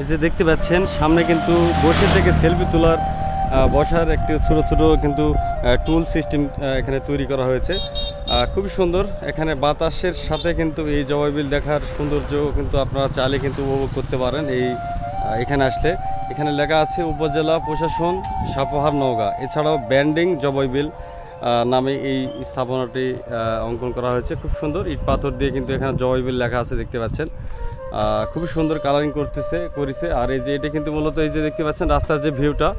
এই যে দেখতে পাচ্ছেন সামনে কিন্তু বসে থেকে সেলফি তোলার বসার একটি ছোট ছোট কিন্তু টুল সিস্টেম এখানে তৈরি করা হয়েছে। খুবই সুন্দর। এখানে বাতাসের সাথে কিন্তু এই জবাই বিল দেখার সৌন্দর্য কিন্তু আপনারা চাইলে কিন্তু উপভোগ করতে পারেন। এখানে আসলে এখানে লেখা আছে উপজেলা প্রশাসন সাপাহার নওগাঁ। এছাড়াও ব্যান্ডিং জবাই বিল নামে এই স্থাপনাটি অঙ্কন করা হয়েছে। খুব সুন্দর ইট পাথর দিয়ে কিন্তু এখানে জবাই বিল লেখা আছে, দেখতে পাচ্ছেন। খুবই সুন্দর কালারিং করেছে। আর এই যে এটা কিন্তু মূলত এই যে দেখতে পাচ্ছেন রাস্তার যে ভিউটা,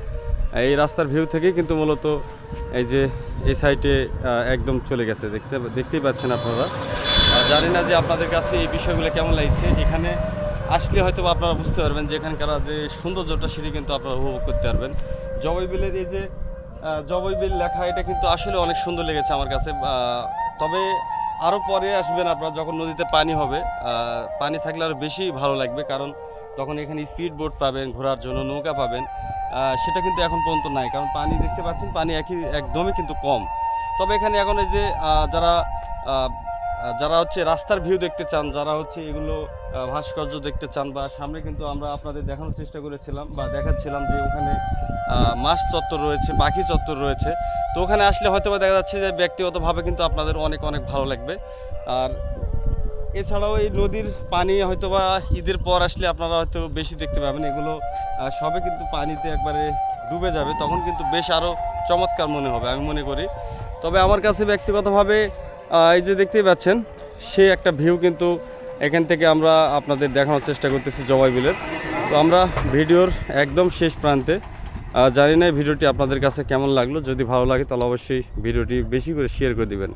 এই রাস্তার ভিউ থেকেই কিন্তু মূলত এই যে এই সাইডে একদম চলে গেছে, দেখতেই পাচ্ছেন আপনারা। জানি না যে আপনাদের কাছে এই বিষয়গুলো কেমন লাগছে। এখানে আসলে হয়তো আপনারা বুঝতে পারবেন যে এখানকার যে সৌন্দর্যটা সেটি কিন্তু আপনারা উপভোগ করতে পারবেন। জবাই বিলের এই যে জবাই বিল লেখা, এটা কিন্তু আসলে অনেক সুন্দর লেগেছে আমার কাছে। তবে আরও পরে আসবেন আপনারা যখন নদীতে পানি হবে, পানি থাকলে আরও বেশি ভালো লাগবে, কারণ তখন এখানে স্পিড বোট পাবেন, ঘোরার জন্য নৌকা পাবেন। সেটা কিন্তু এখন পর্যন্ত নাই, কারণ পানি দেখতে পাচ্ছেন পানি একদমই কিন্তু কম। তবে এখানে এখন এই যে যারা হচ্ছে রাস্তার ভিউ দেখতে চান, যারা হচ্ছে এগুলো ভাস্কর্য দেখতে চান, বা সামনে কিন্তু আমরা আপনাদের দেখানোর চেষ্টা করেছিলাম বা দেখাচ্ছিলাম যে ওখানে মাছ চত্বর রয়েছে, পাখি চত্বর রয়েছে। তো ওখানে আসলে হয়তো বা দেখা যাচ্ছে যে ব্যক্তিগতভাবে কিন্তু আপনাদের অনেক অনেক ভালো লাগবে। আর এছাড়াও এই নদীর পানি হয়তোবা ঈদের পর আসলে আপনারা হয়তো বেশি দেখতে পাবেন। এগুলো সবে কিন্তু পানিতে একবারে ডুবে যাবে, তখন কিন্তু বেশ আরও চমৎকার মনে হবে আমি মনে করি। তবে আমার কাছে ব্যক্তিগতভাবে এই যে দেখতেই পাচ্ছেন সে একটা ভিউ কিন্তু এখান থেকে আমরা আপনাদের দেখানোর চেষ্টা করতেছি জবাই বিলের। তো আমরা ভিডিওর একদম শেষ প্রান্তে। জানি না ভিডিওটি আপনাদের কাছে কেমন লাগলো। যদি ভালো লাগে তাহলে অবশ্যই ভিডিওটি বেশি করে শেয়ার করে দিবেন।